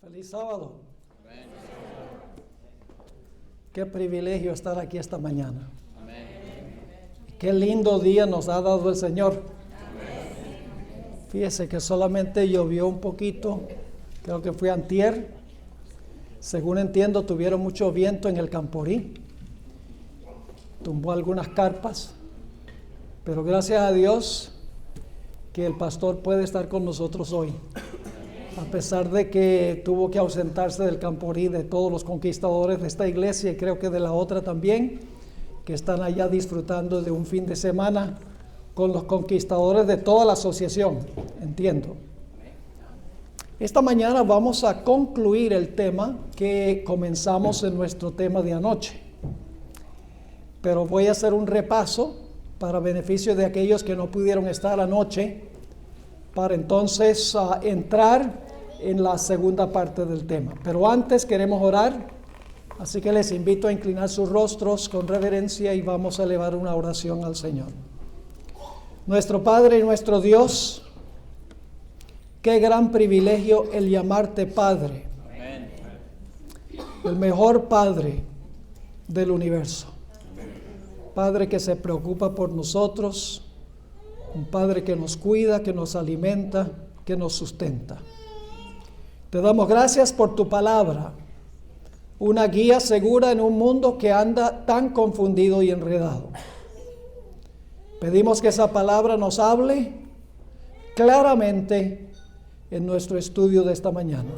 Feliz sábado. Qué privilegio estar aquí esta mañana. Qué lindo día nos ha dado el Señor. Fíjese que solamente llovió un poquito, creo que fue antier. Según entiendo, tuvieron mucho viento en el Camporí. Tumbó algunas carpas. Pero gracias a Dios que el pastor puede estar con nosotros hoy. A pesar de que tuvo que ausentarse del Camporí, de todos los conquistadores de esta iglesia y creo que de la otra también, que están allá disfrutando de un fin de semana con los conquistadores de toda la asociación, entiendo. Esta mañana vamos a concluir el tema que comenzamos en nuestro tema de anoche. Pero voy a hacer un repaso para beneficio de aquellos que no pudieron estar anoche, para entonces entrar en la segunda parte del tema. Pero antes queremos orar, así que les invito a inclinar sus rostros con reverencia y vamos a elevar una oración al Señor. Nuestro Padre y nuestro Dios, qué gran privilegio el llamarte Padre. Amén. El mejor Padre del universo. Padre que se preocupa por nosotros, un Padre que nos cuida, que nos alimenta, que nos sustenta. Te damos gracias por tu palabra, una guía segura en un mundo que anda tan confundido y enredado. Pedimos que esa palabra nos hable claramente en nuestro estudio de esta mañana.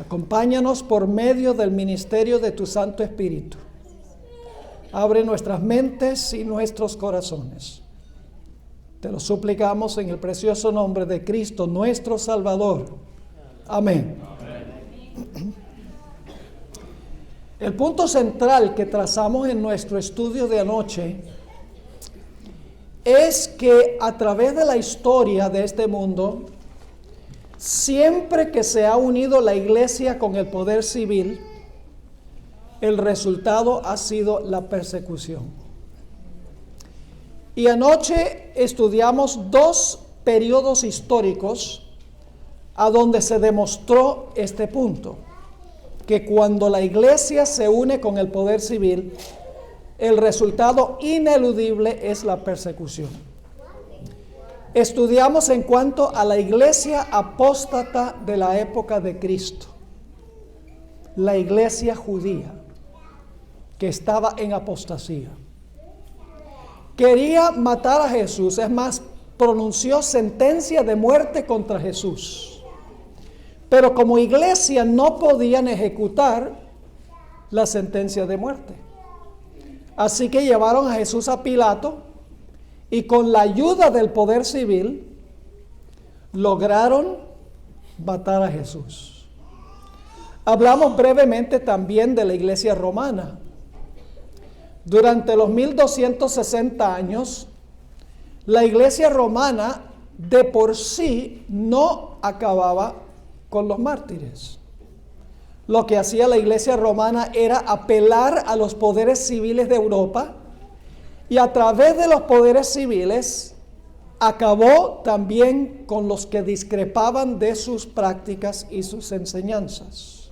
Acompáñanos por medio del ministerio de tu Santo Espíritu. Abre nuestras mentes y nuestros corazones. Te lo suplicamos en el precioso nombre de Cristo, nuestro Salvador. Amén. El punto central que trazamos en nuestro estudio de anoche es que a través de la historia de este mundo, siempre que se ha unido la iglesia con el poder civil, el resultado ha sido la persecución. Y anoche estudiamos dos periodos históricos a donde se demostró este punto, que cuando la iglesia se une con el poder civil, el resultado ineludible es la persecución. Estudiamos en cuanto a la iglesia apóstata de la época de Cristo, la iglesia judía, que estaba en apostasía. Quería matar a Jesús, es más, pronunció sentencia de muerte contra Jesús. Pero como iglesia no podían ejecutar la sentencia de muerte. Así que llevaron a Jesús a Pilato y con la ayuda del poder civil lograron matar a Jesús. Hablamos brevemente también de la iglesia romana. Durante los 1260 años, la iglesia romana de por sí no acababa con los mártires. Lo que hacía la iglesia romana era apelar a los poderes civiles de Europa y a través de los poderes civiles acabó también con los que discrepaban de sus prácticas y sus enseñanzas.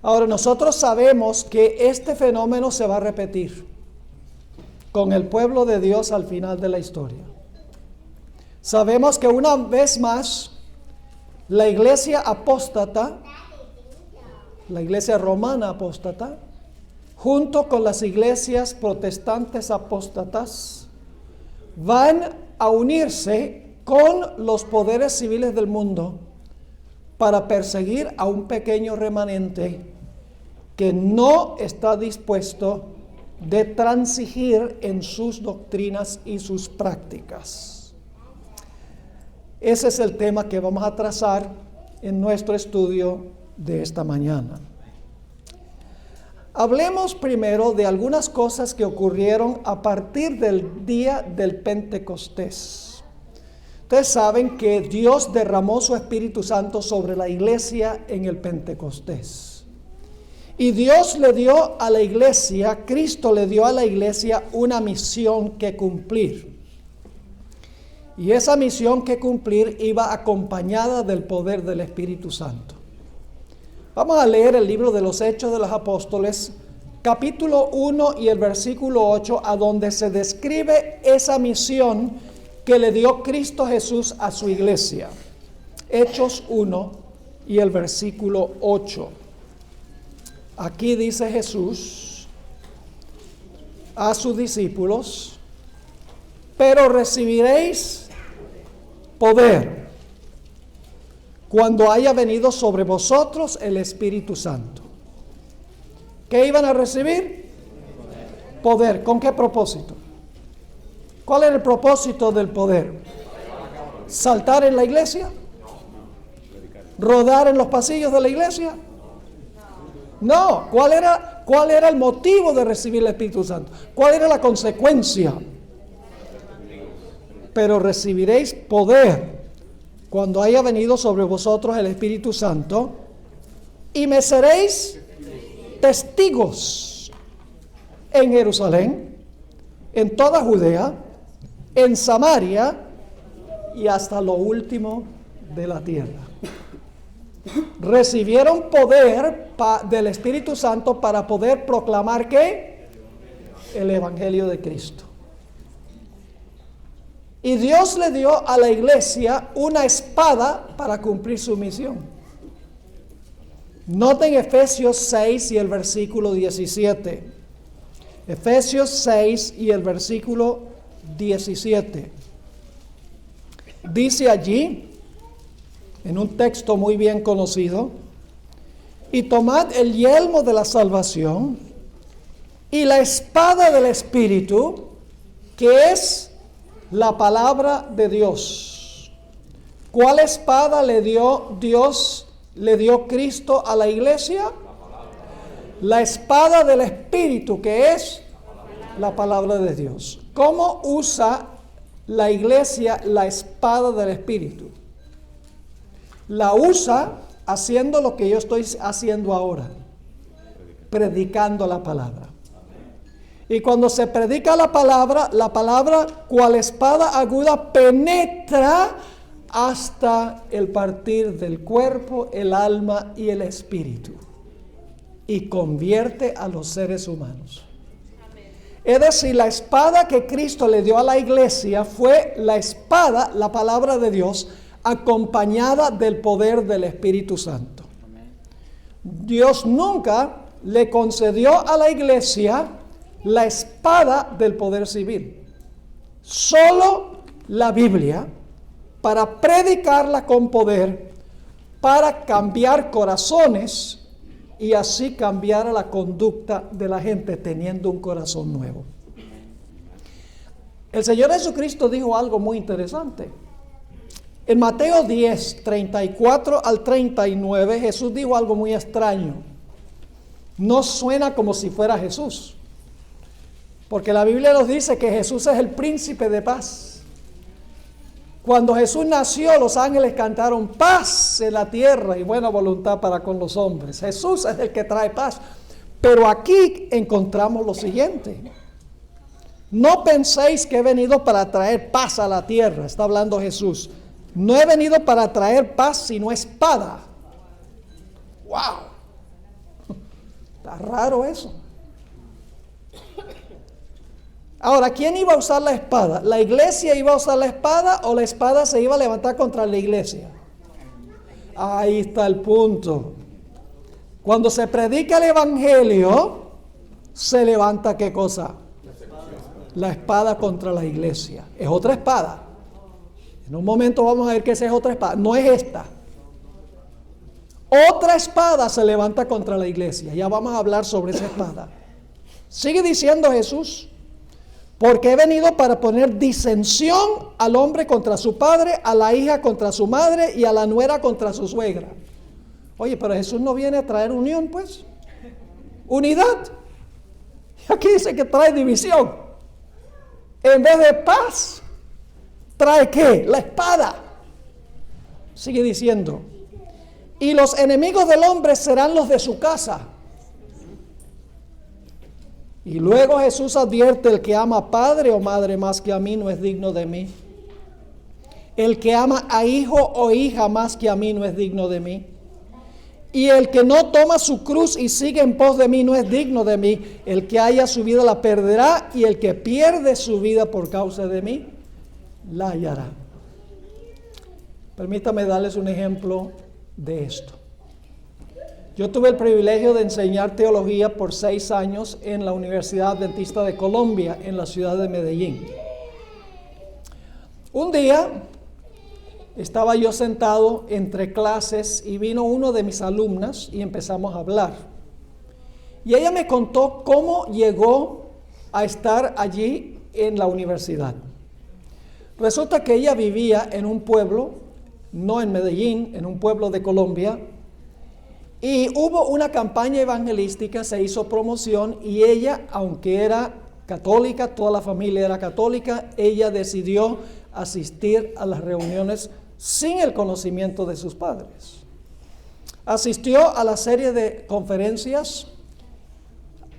Ahora nosotros sabemos que este fenómeno se va a repetir con el pueblo de Dios al final de la historia. Sabemos que una vez más la iglesia apóstata, la iglesia romana apóstata, junto con las iglesias protestantes apóstatas, van a unirse con los poderes civiles del mundo para perseguir a un pequeño remanente que no está dispuesto de transigir en sus doctrinas y sus prácticas. Ese es el tema que vamos a trazar en nuestro estudio de esta mañana. Hablemos primero de algunas cosas que ocurrieron a partir del día del Pentecostés. Ustedes saben que Dios derramó su Espíritu Santo sobre la iglesia en el Pentecostés. Y Dios le dio a la iglesia, Cristo le dio a la iglesia una misión que cumplir. Y esa misión que cumplir iba acompañada del poder del Espíritu Santo. Vamos a leer el libro de los Hechos de los Apóstoles, capítulo 1 y el versículo 8, a donde se describe esa misión que le dio Cristo Jesús a su iglesia. Hechos 1 y el versículo 8. Aquí dice Jesús a sus discípulos: pero recibiréis poder cuando haya venido sobre vosotros el Espíritu Santo. ¿Qué iban a recibir? Poder. ¿Con qué propósito? ¿Cuál era el propósito del poder? ¿Saltar en la iglesia? ¿Rodar en los pasillos de la iglesia? No. ¿Cuál era el motivo de recibir el Espíritu Santo? ¿Cuál era la consecuencia? Pero recibiréis poder cuando haya venido sobre vosotros el Espíritu Santo, y me seréis testigos en Jerusalén, en toda Judea, en Samaria y hasta lo último de la tierra. Recibieron poder del Espíritu Santo para poder proclamar ¿qué? El Evangelio de Cristo. Y Dios le dio a la iglesia una espada para cumplir su misión. Noten Efesios 6 y el versículo 17. Efesios 6 y el versículo 17. Dice allí, en un texto muy bien conocido: y tomad el yelmo de la salvación y la espada del Espíritu, que es la palabra de Dios. ¿Cuál espada le dio Dios, le dio Cristo a la iglesia? La espada del Espíritu, que es la palabra de Dios. ¿Cómo usa la iglesia la espada del Espíritu? La usa haciendo lo que yo estoy haciendo ahora, predicando la palabra. Y cuando se predica la palabra, cual espada aguda, penetra hasta el partir del cuerpo, el alma y el espíritu, y convierte a los seres humanos. Es decir, la espada que Cristo le dio a la iglesia fue la espada, la palabra de Dios, acompañada del poder del Espíritu Santo. Dios nunca le concedió a la iglesia la espada del poder civil. Solo la Biblia, para predicarla con poder, para cambiar corazones y así cambiar la conducta de la gente teniendo un corazón nuevo. El Señor Jesucristo dijo algo muy interesante. En Mateo 10, 34 al 39, Jesús dijo algo muy extraño. No suena como si fuera Jesús, porque la Biblia nos dice que Jesús es el príncipe de paz. Cuando Jesús nació, los ángeles cantaron paz en la tierra y buena voluntad para con los hombres. Jesús es el que trae paz. Pero aquí encontramos lo siguiente: no penséis que he venido para traer paz a la tierra. Está hablando Jesús. No he venido para traer paz, sino espada. ¡Wow! Está raro eso. Ahora, ¿quién iba a usar la espada? ¿La iglesia iba a usar la espada o la espada se iba a levantar contra la iglesia? Ahí está el punto. Cuando se predica el evangelio, se levanta ¿qué cosa? La espada contra la iglesia. Es otra espada. En un momento vamos a ver que esa es otra espada. No es esta. Otra espada se levanta contra la iglesia. Ya vamos a hablar sobre esa espada. Sigue diciendo Jesús: porque he venido para poner disensión al hombre contra su padre, a la hija contra su madre y a la nuera contra su suegra. Oye, pero Jesús no viene a traer unión, pues. Unidad. Y aquí dice que trae división. En vez de paz, ¿trae qué? La espada. Sigue diciendo: y los enemigos del hombre serán los de su casa. Y luego Jesús advierte: el que ama a padre o madre más que a mí no es digno de mí. El que ama a hijo o hija más que a mí no es digno de mí. Y el que no toma su cruz y sigue en pos de mí no es digno de mí. El que haya su vida la perderá, y el que pierde su vida por causa de mí la hallará. Permítame darles un ejemplo de esto. Yo tuve el privilegio de enseñar teología por 6 años en la Universidad Adventista de Colombia, en la ciudad de Medellín. Un día estaba yo sentado entre clases y vino uno de mis alumnas y empezamos a hablar. Y ella me contó cómo llegó a estar allí en la universidad. Resulta que ella vivía en un pueblo, no en Medellín, en un pueblo de Colombia, y hubo una campaña evangelística, se hizo promoción, y ella, aunque era católica, toda la familia era católica, ella decidió asistir a las reuniones sin el conocimiento de sus padres. Asistió a la serie de conferencias,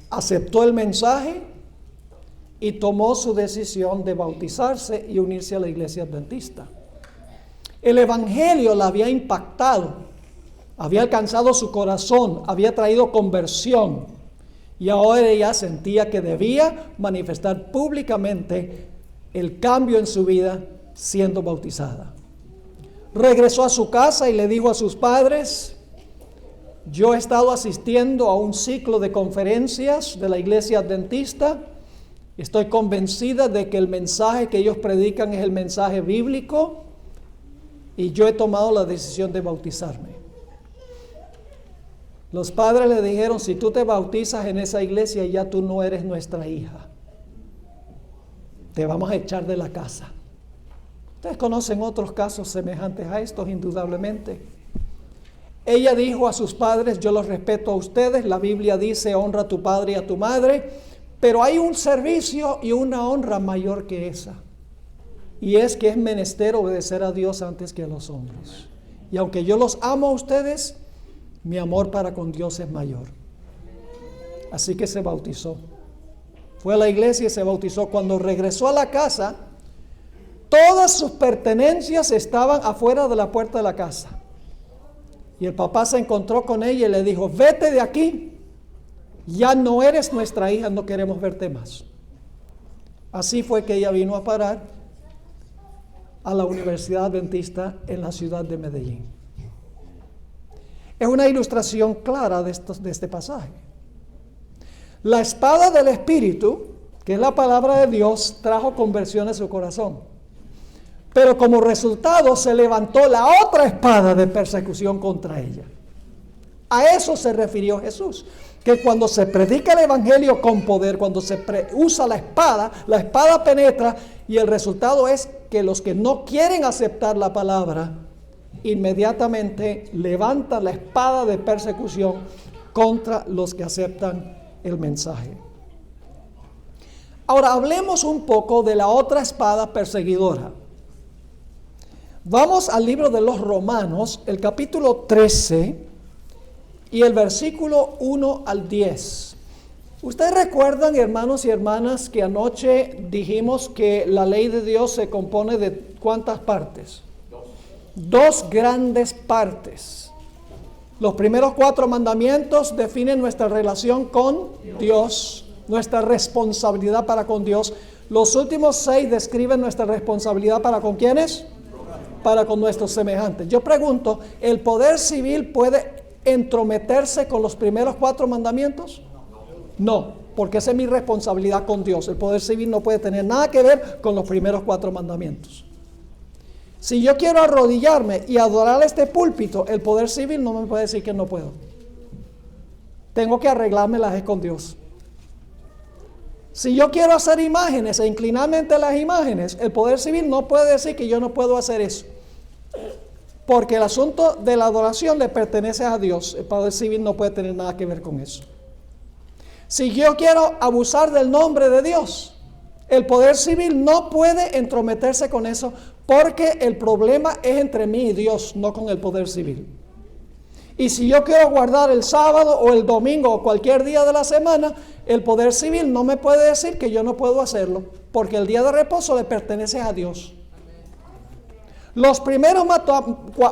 aceptó el mensaje y tomó su decisión de bautizarse y unirse a la iglesia adventista. El evangelio la había impactado, había alcanzado su corazón, había traído conversión, y ahora ella sentía que debía manifestar públicamente el cambio en su vida siendo bautizada. Regresó a su casa y le dijo a sus padres: yo he estado asistiendo a un ciclo de conferencias de la iglesia adventista. Estoy convencida de que el mensaje que ellos predican es el mensaje bíblico, y yo he tomado la decisión de bautizarme. Los padres le dijeron: si tú te bautizas en esa iglesia, ya tú no eres nuestra hija. Te vamos a echar de la casa. Ustedes conocen otros casos semejantes a estos, indudablemente. Ella dijo a sus padres: yo los respeto a ustedes, la Biblia dice honra a tu padre y a tu madre, pero hay un servicio y una honra mayor que esa, y es que es menester obedecer a Dios antes que a los hombres. Y aunque yo los amo a ustedes, mi amor para con Dios es mayor. Así que se bautizó. Fue a la iglesia y se bautizó. Cuando regresó a la casa, todas sus pertenencias estaban afuera de la puerta de la casa. Y el papá se encontró con ella y le dijo: vete de aquí, ya no eres nuestra hija, no queremos verte más. Así fue que ella vino a parar a la Universidad Adventista en la ciudad de Medellín. Es una ilustración clara de este pasaje. La espada del Espíritu, que es la palabra de Dios, trajo conversión a su corazón. Pero como resultado se levantó la otra espada de persecución contra ella. A eso se refirió Jesús, que cuando se predica el evangelio con poder, cuando se usa la espada penetra, y el resultado es que los que no quieren aceptar la palabra inmediatamente levantan la espada de persecución contra los que aceptan el mensaje. Ahora hablemos un poco de la otra espada perseguidora. Vamos al libro de los Romanos, el capítulo 13 y el versículo 1 al 10. Ustedes recuerdan, hermanos y hermanas, que anoche dijimos que la ley de Dios se compone de ¿cuántas partes? Dos grandes partes. Los primeros 4 mandamientos definen nuestra relación con Dios, nuestra responsabilidad para con Dios. Los últimos 6 describen nuestra responsabilidad para con ¿quiénes? Para con nuestros semejantes. Yo pregunto, ¿el poder civil puede entrometerse con los primeros 4 mandamientos? No, porque esa es mi responsabilidad con Dios. El poder civil no puede tener nada que ver con los primeros 4 mandamientos. Si yo quiero arrodillarme y adorar este púlpito, el poder civil no me puede decir que no puedo. Tengo que arreglármelas con Dios. Si yo quiero hacer imágenes e inclinarme ante las imágenes, el poder civil no puede decir que yo no puedo hacer eso. Porque el asunto de la adoración le pertenece a Dios. El poder civil no puede tener nada que ver con eso. Si yo quiero abusar del nombre de Dios, el poder civil no puede entrometerse con eso, porque el problema es entre mí y Dios, no con el poder civil. Y si yo quiero guardar el sábado o el domingo o cualquier día de la semana, el poder civil no me puede decir que yo no puedo hacerlo, porque el día de reposo le pertenece a Dios. Los primeros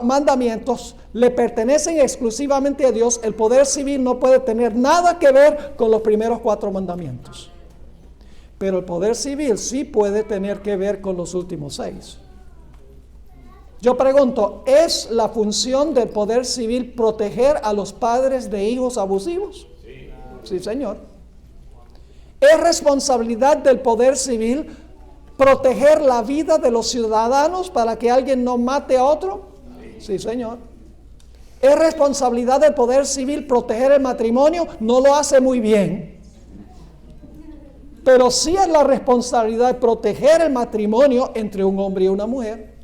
mandamientos le pertenecen exclusivamente a Dios. El poder civil no puede tener nada que ver con los primeros 4 mandamientos. Pero el poder civil sí puede tener que ver con los últimos 6. Yo pregunto, ¿es la función del poder civil proteger a los padres de hijos abusivos? Sí, señor. ¿Es responsabilidad del poder civil proteger la vida de los ciudadanos para que alguien no mate a otro? Sí, señor. ¿Es responsabilidad del poder civil proteger el matrimonio? No lo hace muy bien. Pero sí es la responsabilidad de proteger el matrimonio entre un hombre y una mujer.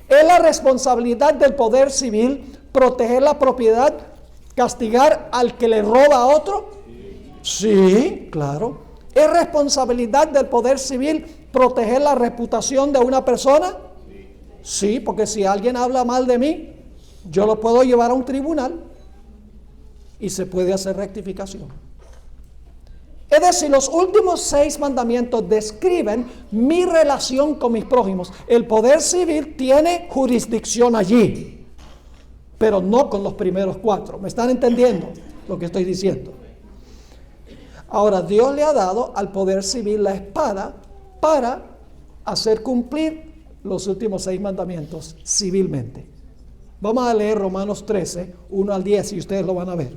¿Es la responsabilidad del poder civil proteger la propiedad, castigar al que le roba a otro? Sí, claro. ¿Es responsabilidad del poder civil proteger la reputación de una persona? Sí, porque si alguien habla mal de mí, yo lo puedo llevar a un tribunal y se puede hacer rectificación. Es decir, los últimos 6 mandamientos describen mi relación con mis prójimos. El poder civil tiene jurisdicción allí, pero no con los primeros 4. ¿Me están entendiendo lo que estoy diciendo? Ahora, Dios le ha dado al poder civil la espada para hacer cumplir los últimos 6 mandamientos civilmente. Vamos a leer Romanos 13, 1 al 10, y ustedes lo van a ver.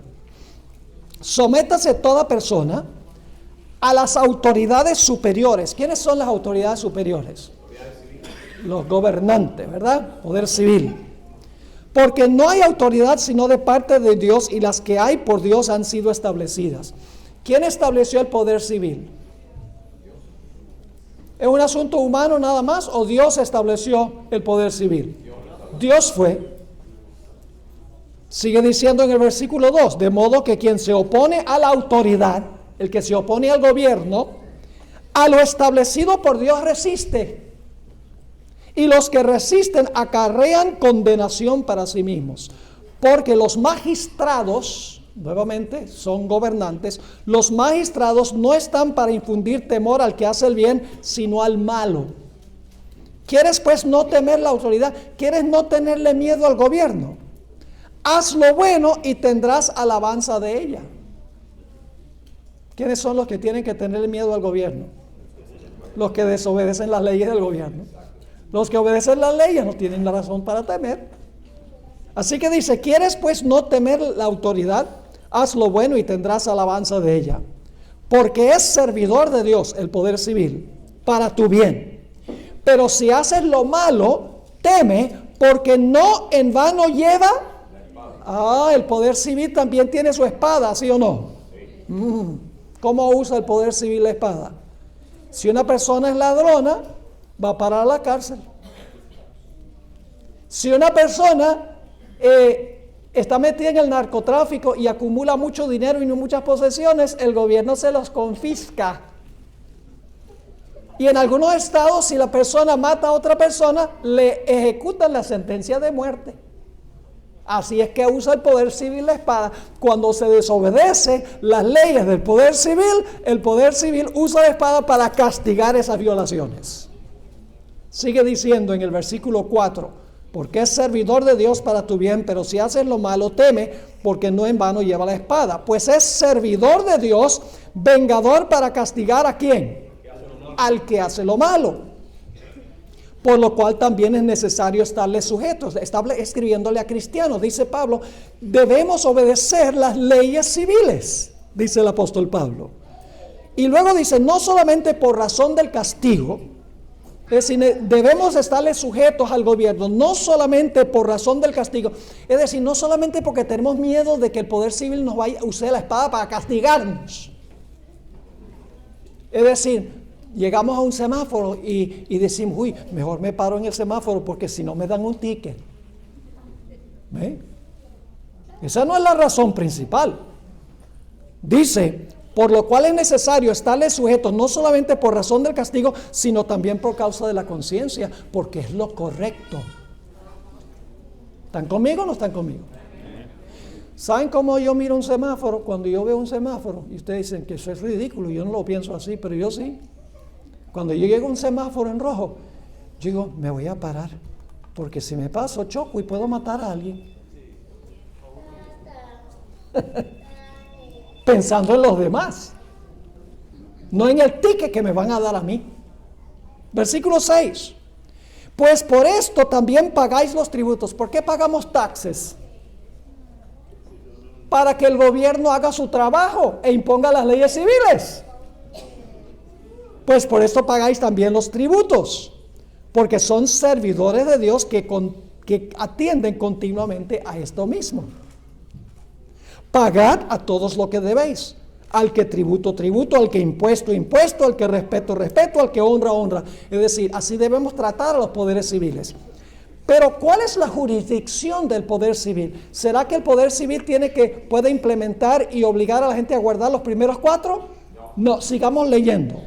Sométase toda persona a las autoridades superiores. ¿Quiénes son las autoridades superiores? Los gobernantes, ¿verdad? Poder civil. Porque no hay autoridad sino de parte de Dios, y las que hay por Dios han sido establecidas. ¿Quién estableció el poder civil? ¿Es un asunto humano nada más o Dios estableció el poder civil? Dios fue. Sigue diciendo en el versículo 2, de modo que quien se opone a la autoridad, el que se opone al gobierno, a lo establecido por Dios resiste. Y los que resisten acarrean condenación para sí mismos. Porque los magistrados, nuevamente, son gobernantes. Los magistrados no están para infundir temor al que hace el bien, sino al malo. ¿Quieres pues no temer la autoridad? ¿Quieres no tenerle miedo al gobierno? Haz lo bueno y tendrás alabanza de ella. ¿Quiénes son los que tienen que tener miedo al gobierno? Los que desobedecen las leyes del gobierno. Los que obedecen las leyes no tienen la razón para temer. Así que dice, ¿quieres pues no temer la autoridad? Haz lo bueno y tendrás alabanza de ella. Porque es servidor de Dios el poder civil, para tu bien. Pero si haces lo malo, teme, porque no en vano lleva. El poder civil también tiene su espada, ¿sí o no? ¿Cómo usa el poder civil la espada? Si una persona es ladrona, va a parar a la cárcel. Si una persona está metida en el narcotráfico y acumula mucho dinero y no muchas posesiones, el gobierno se los confisca. Y en algunos estados, si la persona mata a otra persona, le ejecutan la sentencia de muerte. Así es que usa el poder civil la espada. Cuando se desobedece las leyes del poder civil, el poder civil usa la espada para castigar esas violaciones. Sigue diciendo en el versículo 4, porque es servidor de Dios para tu bien, pero si haces lo malo, teme, porque no en vano lleva la espada. Pues es servidor de Dios, vengador para castigar ¿a quién? Al que hace lo malo. Por lo cual también es necesario estarle sujetos. Está escribiéndole a cristianos, dice Pablo, debemos obedecer las leyes civiles, dice el apóstol Pablo. Y luego dice, no solamente por razón del castigo, es decir, debemos estarle sujetos al gobierno, no solamente por razón del castigo, es decir, no solamente porque tenemos miedo de que el poder civil nos vaya a usar la espada para castigarnos. Es decir, llegamos a un semáforo y decimos, uy, mejor me paro en el semáforo porque si no me dan un ticket. ¿Ve? Esa no es la razón principal. Dice, por lo cual es necesario estarle sujetos no solamente por razón del castigo, sino también por causa de la conciencia, porque es lo correcto. ¿Están conmigo o no están conmigo? ¿Saben cómo yo miro un semáforo? Cuando yo veo un semáforo, y ustedes dicen que eso es ridículo, yo no lo pienso así, pero yo sí. Cuando yo llego a un semáforo en rojo, yo digo, me voy a parar. porque si me paso choco y puedo matar a alguien. Pensando en los demás, no en el ticket que me van a dar a mí. Versículo 6. Pues por esto también pagáis los tributos. ¿Por qué pagamos taxes? Para que el gobierno haga su trabajo e imponga las leyes civiles. Pues por esto pagáis también los tributos, porque son servidores de Dios que atienden continuamente a esto mismo. Pagad a todos lo que debéis. Al que tributo, tributo, al que impuesto, impuesto, al que respeto, respeto, al que honra, honra. Es decir, así debemos tratar a los poderes civiles. Pero ¿cuál es la jurisdicción del poder civil? ¿Será que el poder civil puede implementar y obligar a la gente a guardar los primeros 4? No, sigamos leyendo.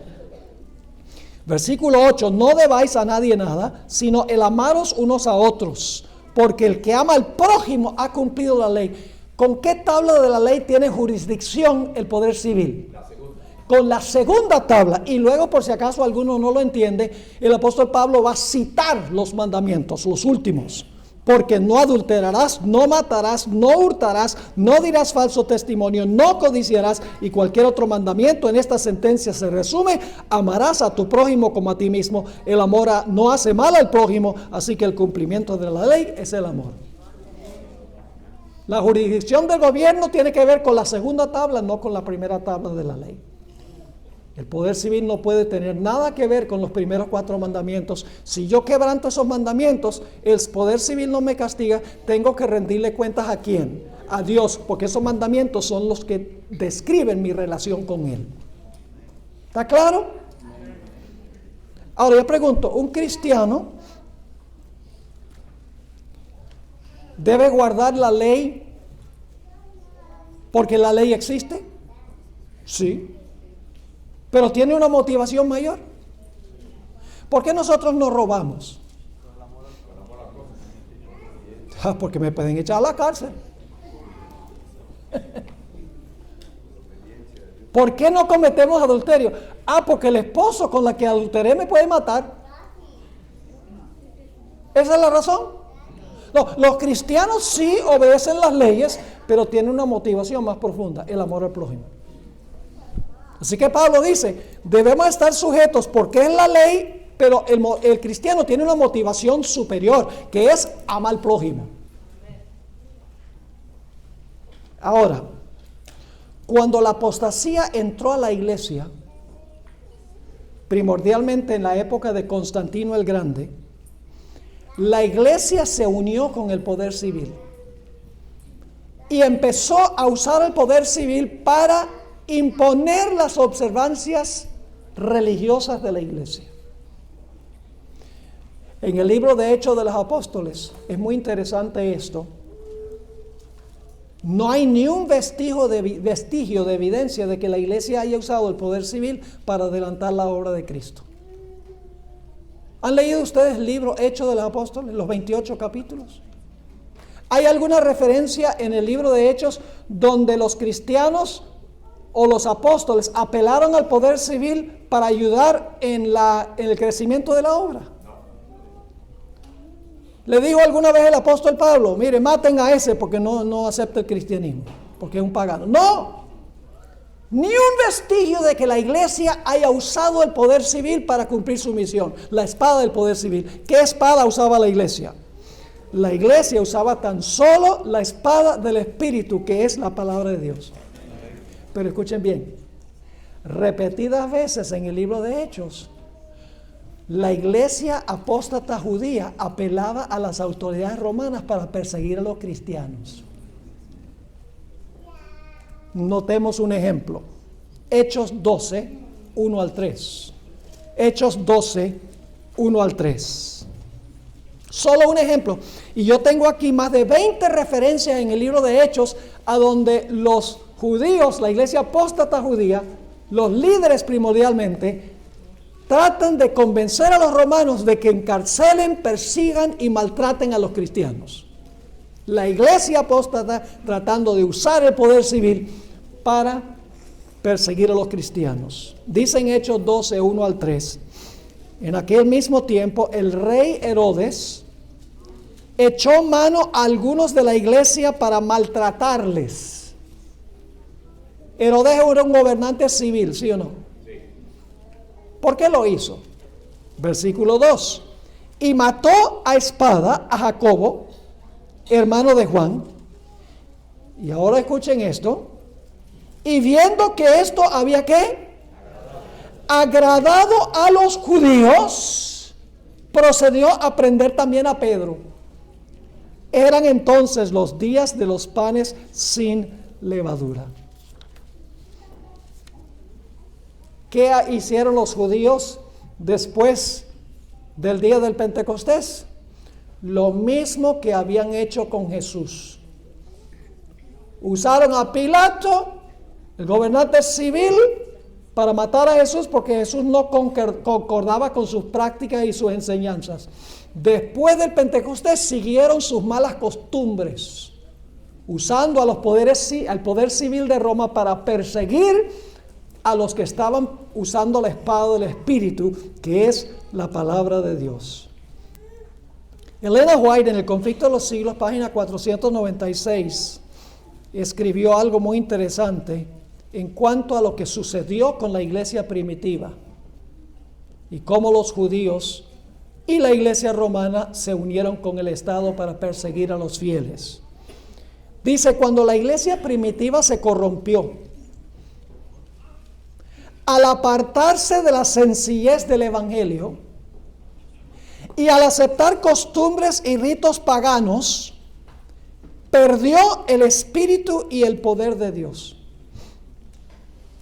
Versículo 8, no debáis a nadie nada, sino el amaros unos a otros, porque el que ama al prójimo ha cumplido la ley. ¿Con qué tabla de la ley tiene jurisdicción el poder civil? La segunda. Con la segunda tabla. Y luego, por si acaso alguno no lo entiende, el apóstol Pablo va a citar los mandamientos, los últimos. Porque no adulterarás, no matarás, no hurtarás, no dirás falso testimonio, no codiciarás, y cualquier otro mandamiento en esta sentencia se resume: amarás a tu prójimo como a ti mismo. El amor no hace mal al prójimo, así que el cumplimiento de la ley es el amor. La jurisdicción del gobierno tiene que ver con la segunda tabla, no con la primera tabla de la ley. El poder civil no puede tener nada que ver con los primeros 4 mandamientos. Si yo quebranto esos mandamientos, el poder civil no me castiga. Tengo que rendirle cuentas ¿a quién? A Dios, porque esos mandamientos son los que describen mi relación con Él. ¿Está claro? Ahora yo pregunto, ¿un cristiano debe guardar la ley porque la ley existe? Sí. Pero tiene una motivación mayor. ¿Por qué nosotros no robamos? Porque me pueden echar a la cárcel. ¿Por qué no cometemos adulterio? Porque el esposo con la que adulteré me puede matar. ¿Esa es la razón? No, los cristianos sí obedecen las leyes, pero tienen una motivación más profunda: el amor al prójimo. Así que Pablo dice, debemos estar sujetos porque es la ley, pero el cristiano tiene una motivación superior, que es amar al prójimo. Ahora, cuando la apostasía entró a la iglesia, primordialmente en la época de Constantino el Grande, la iglesia se unió con el poder civil y empezó a usar el poder civil para imponer las observancias religiosas de la iglesia. En el libro de Hechos de los Apóstoles es muy interesante esto. No hay ni un vestigio de evidencia de que la iglesia haya usado el poder civil para adelantar la obra de Cristo. ¿Han leído ustedes el libro Hechos de los Apóstoles, los 28 capítulos? ¿Hay alguna referencia en el libro de Hechos donde los cristianos o los apóstoles apelaron al poder civil para ayudar en el crecimiento de la obra? Le dijo alguna vez el apóstol Pablo, mire, maten a ese porque no acepta el cristianismo, porque es un pagano. No, ni un vestigio de que la iglesia haya usado el poder civil para cumplir su misión. La espada del poder civil. ¿Qué espada usaba la iglesia? La iglesia usaba tan solo la espada del Espíritu, que es la palabra de Dios. Pero escuchen bien, repetidas veces en el libro de Hechos, la iglesia apóstata judía apelaba a las autoridades romanas para perseguir a los cristianos. Notemos un ejemplo. Hechos 12, 1 al 3. Hechos 12, 1 al 3. Solo un ejemplo. Y yo tengo aquí más de 20 referencias en el libro de Hechos a donde los judíos, la iglesia apóstata judía, los líderes primordialmente, tratan de convencer a los romanos de que encarcelen, persigan y maltraten a los cristianos. La iglesia apóstata tratando de usar el poder civil para perseguir a los cristianos. Dice en Hechos 12, 1 al 3, en aquel mismo tiempo el rey Herodes echó mano a algunos de la iglesia para maltratarles. Herodes era un gobernante civil, ¿sí o no? ¿Por qué lo hizo? Versículo 2. Y mató a espada a Jacobo, hermano de Juan. Y ahora escuchen esto. Y viendo que esto había ¿qué? Agradado a los judíos, procedió a prender también a Pedro. Eran entonces los días de los panes sin levadura. ¿Qué hicieron los judíos después del día del Pentecostés? Lo mismo que habían hecho con Jesús. Usaron a Pilato, el gobernante civil, para matar a Jesús porque Jesús no concordaba con sus prácticas y sus enseñanzas. Después del Pentecostés siguieron sus malas costumbres, usando al poder civil de Roma para perseguir a los que estaban usando la espada del Espíritu, que es la palabra de Dios. Elena White, en El conflicto de los siglos, página 496, escribió algo muy interesante en cuanto a lo que sucedió con la iglesia primitiva y cómo los judíos y la iglesia romana se unieron con el Estado para perseguir a los fieles. Dice, cuando la iglesia primitiva se corrompió, al apartarse de la sencillez del evangelio y al aceptar costumbres y ritos paganos, perdió el espíritu y el poder de Dios.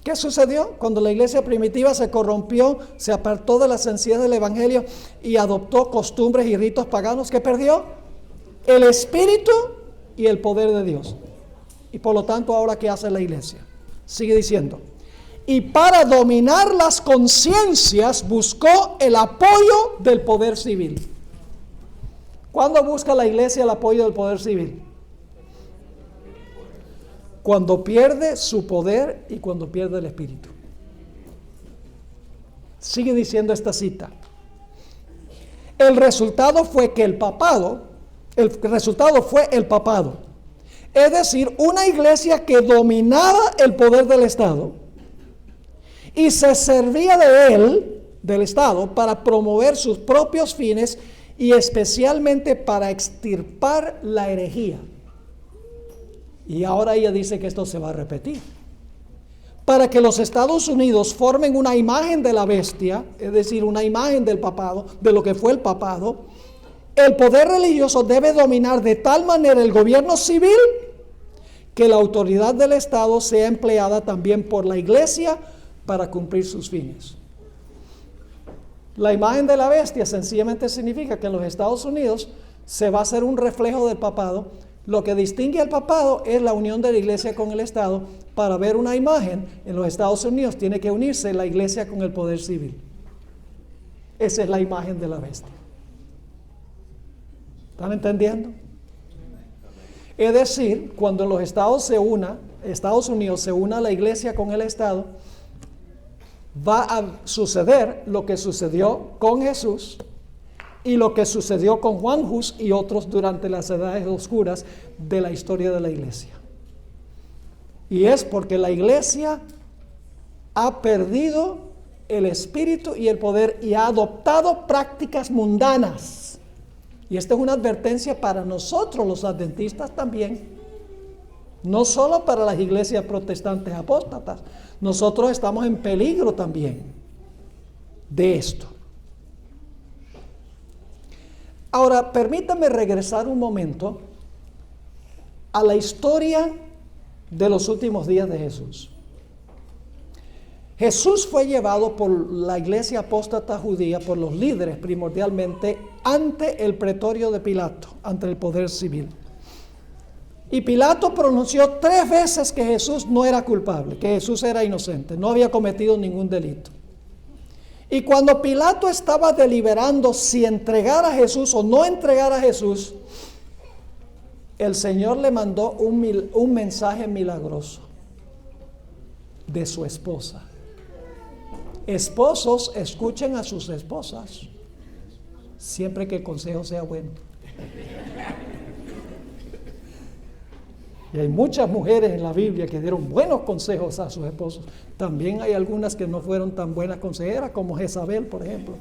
¿Qué sucedió? Cuando la iglesia primitiva se corrompió, se apartó de la sencillez del evangelio y adoptó costumbres y ritos paganos, ¿qué perdió? El espíritu y el poder de Dios. Y por lo tanto, ahora ¿qué hace la iglesia? Sigue diciendo. Y para dominar las conciencias buscó el apoyo del poder civil. ¿Cuándo busca la iglesia el apoyo del poder civil? Cuando pierde su poder y cuando pierde el espíritu. Sigue diciendo esta cita. El resultado fue el papado. Es decir, una iglesia que dominaba el poder del Estado y se servía de él, del Estado, para promover sus propios fines y especialmente para extirpar la herejía. Y ahora ella dice que esto se va a repetir. Para que los Estados Unidos formen una imagen de la bestia, es decir, una imagen del papado, de lo que fue el papado, el poder religioso debe dominar de tal manera el gobierno civil que la autoridad del Estado sea empleada también por la iglesia para cumplir sus fines. La imagen de la bestia sencillamente significa que en los Estados Unidos se va a hacer un reflejo del papado. Lo que distingue al papado es la unión de la iglesia con el Estado. Para ver una imagen en los Estados Unidos tiene que unirse la iglesia con el poder civil. Esa es la imagen de la bestia. ¿Están entendiendo? Es decir, cuando en los Estados Unidos se una la iglesia con el Estado, va a suceder lo que sucedió con Jesús y lo que sucedió con Juan Hus y otros durante las edades oscuras de la historia de la iglesia. Y es porque la iglesia ha perdido el espíritu y el poder y ha adoptado prácticas mundanas. Y esta es una advertencia para nosotros los adventistas también, no solo para las iglesias protestantes apóstatas. Nosotros estamos en peligro también de esto. Ahora, permítame regresar un momento a la historia de los últimos días de Jesús. Jesús fue llevado por la iglesia apóstata judía, por los líderes primordialmente, ante el pretorio de Pilato, ante el poder civil. Y Pilato pronunció 3 veces que Jesús no era culpable, que Jesús era inocente, no había cometido ningún delito. Y cuando Pilato estaba deliberando si entregar a Jesús o no entregar a Jesús, el Señor le mandó un mensaje milagroso de su esposa. Esposos, escuchen a sus esposas, siempre que el consejo sea bueno. Y hay muchas mujeres en la Biblia que dieron buenos consejos a sus esposos. También hay algunas que no fueron tan buenas consejeras, como Jezabel, por ejemplo,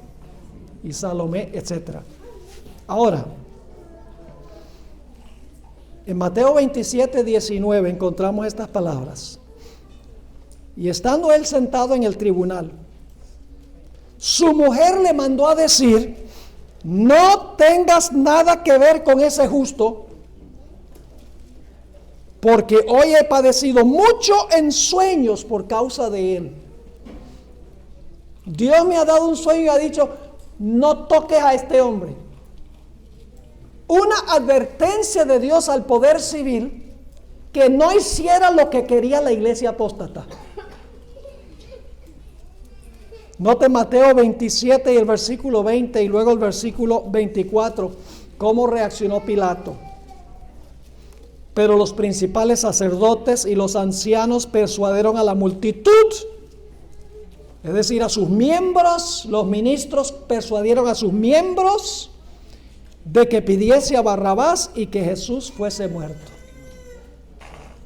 y Salomé, etc. Ahora, en Mateo 27, 19 encontramos estas palabras. Y estando él sentado en el tribunal, su mujer le mandó a decir: no tengas nada que ver con ese justo, porque hoy he padecido mucho en sueños por causa de él. Dios me ha dado un sueño y ha dicho: no toques a este hombre. Una advertencia de Dios al poder civil que no hiciera lo que quería la iglesia apóstata. Note Mateo 27 y el versículo 20 y luego el versículo 24, cómo reaccionó Pilato. Pero los principales sacerdotes y los ancianos persuadieron a la multitud, es decir, a sus miembros. Los ministros persuadieron a sus miembros de que pidiese a Barrabás y que Jesús fuese muerto.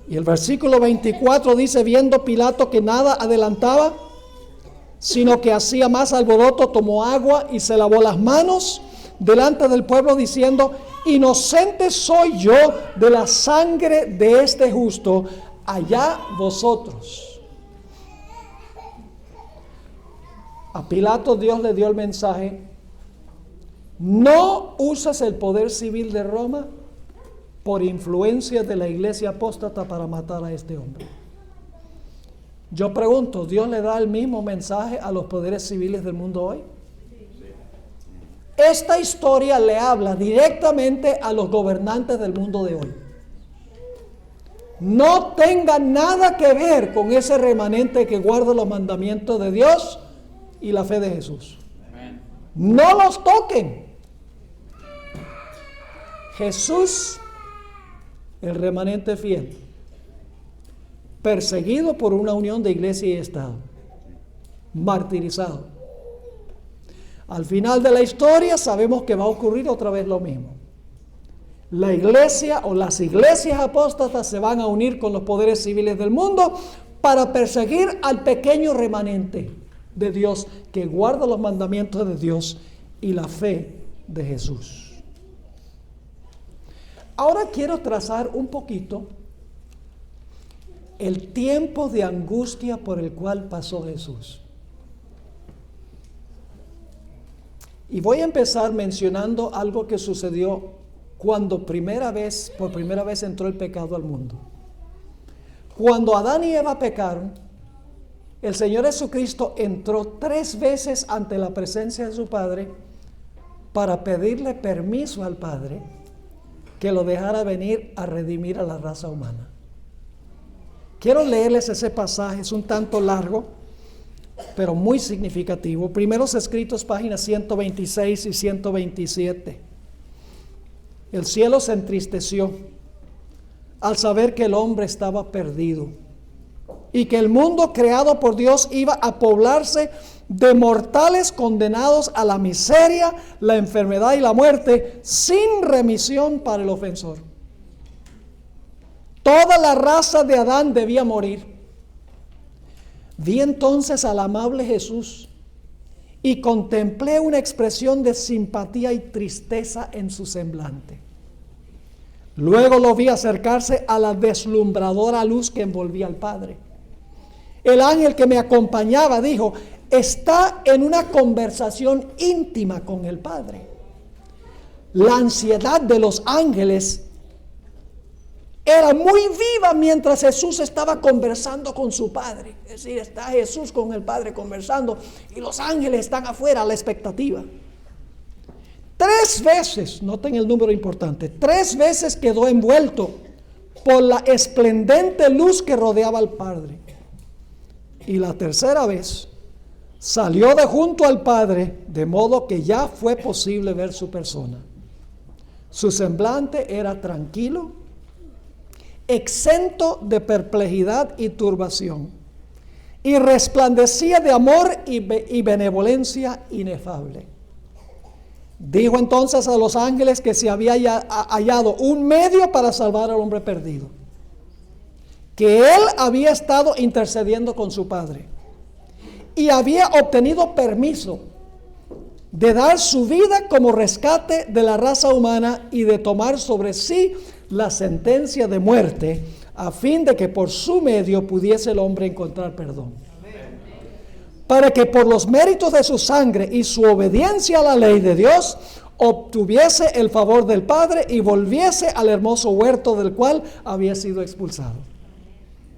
Y el versículo 24 dice: viendo Pilato que nada adelantaba, sino que hacía más alboroto, tomó agua y se lavó las manos delante del pueblo, diciendo: inocente soy yo de la sangre de este justo, allá vosotros. A Pilato Dios le dio el mensaje: no uses el poder civil de Roma por influencia de la iglesia apóstata para matar a este hombre. Yo pregunto, ¿Dios le da el mismo mensaje a los poderes civiles del mundo hoy? Esta historia le habla directamente a los gobernantes del mundo de hoy. No tenga nada que ver con ese remanente que guarda los mandamientos de Dios y la fe de Jesús. No los toquen. Jesús, el remanente fiel, perseguido por una unión de iglesia y Estado, martirizado. Al final de la historia sabemos que va a ocurrir otra vez lo mismo. La iglesia o las iglesias apóstatas se van a unir con los poderes civiles del mundo para perseguir al pequeño remanente de Dios que guarda los mandamientos de Dios y la fe de Jesús. Ahora quiero trazar un poquito el tiempo de angustia por el cual pasó Jesús. Y voy a empezar mencionando algo que sucedió cuando por primera vez entró el pecado al mundo. Cuando Adán y Eva pecaron, el Señor Jesucristo entró 3 veces ante la presencia de su Padre para pedirle permiso al Padre que lo dejara venir a redimir a la raza humana. Quiero leerles ese pasaje, es un tanto largo, pero muy significativo. Primeros Escritos, páginas 126 y 127. El cielo se entristeció al saber que el hombre estaba perdido y que el mundo creado por Dios iba a poblarse de mortales condenados a la miseria, la enfermedad y la muerte, sin remisión para el ofensor. Toda la raza de Adán debía morir. Vi entonces al amable Jesús y contemplé una expresión de simpatía y tristeza en su semblante. Luego lo vi acercarse a la deslumbradora luz que envolvía al Padre. El ángel que me acompañaba dijo: está en una conversación íntima con el Padre. La ansiedad de los ángeles era muy viva mientras Jesús estaba conversando con su Padre. Es decir, está Jesús con el Padre conversando y los ángeles están afuera a la expectativa. 3 veces, noten el número importante, 3 veces quedó envuelto por la esplendente luz que rodeaba al Padre. Y la tercera vez salió de junto al Padre, de modo que ya fue posible ver su persona. Su semblante era tranquilo, exento de perplejidad y turbación, y resplandecía de amor y benevolencia inefable. Dijo entonces a los ángeles que se había hallado un medio para salvar al hombre perdido, que él había estado intercediendo con su Padre y había obtenido permiso de dar su vida como rescate de la raza humana y de tomar sobre sí la sentencia de muerte, a fin de que por su medio pudiese el hombre encontrar perdón. Para que por los méritos de su sangre y su obediencia a la ley de Dios, obtuviese el favor del Padre y volviese al hermoso huerto del cual había sido expulsado.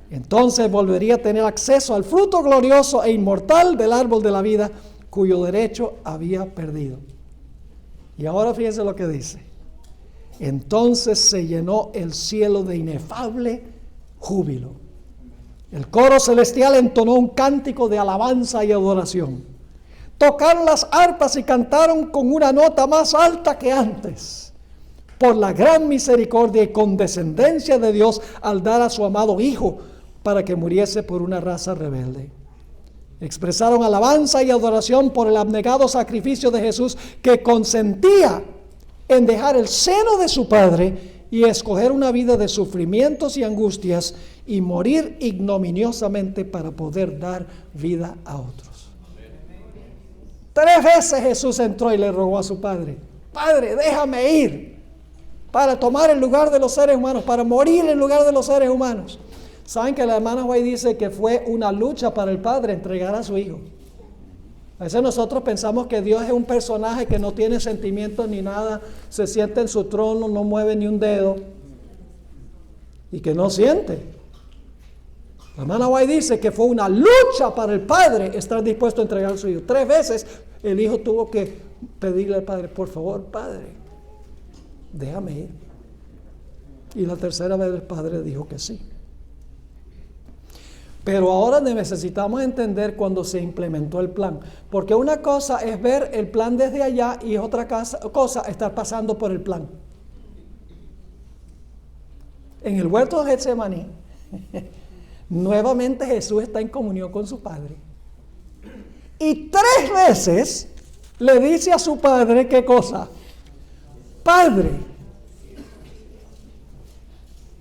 Entonces volvería a tener acceso al fruto glorioso e inmortal del árbol de la vida, cuyo derecho había perdido. Y ahora fíjense lo que dice. Entonces se llenó el cielo de inefable júbilo. El coro celestial entonó un cántico de alabanza y adoración. Tocaron las arpas y cantaron con una nota más alta que antes, por la gran misericordia y condescendencia de Dios al dar a su amado Hijo para que muriese por una raza rebelde. Expresaron alabanza y adoración por el abnegado sacrificio de Jesús, que consentía en dejar el seno de su Padre y escoger una vida de sufrimientos y angustias y morir ignominiosamente para poder dar vida a otros. 3 veces Jesús entró y le rogó a su Padre: Padre, déjame ir para tomar el lugar de los seres humanos, para morir en lugar de los seres humanos. Saben que la hermana White dice que fue una lucha para el Padre entregar a su Hijo. A veces nosotros pensamos que Dios es un personaje que no tiene sentimientos ni nada, se sienta en su trono, no mueve ni un dedo y que no siente. La hermana White dice que fue una lucha para el Padre estar dispuesto a entregar a su Hijo. 3 veces el Hijo tuvo que pedirle al Padre: por favor, Padre, déjame ir. Y la 3ª vez el Padre dijo que sí. Pero ahora necesitamos entender cuando se implementó el plan, porque una cosa es ver el plan desde allá y otra cosa estar pasando por el plan. En el huerto de Getsemaní, nuevamente Jesús está en comunión con su Padre. Y 3 veces le dice a su Padre, ¿qué cosa? Padre,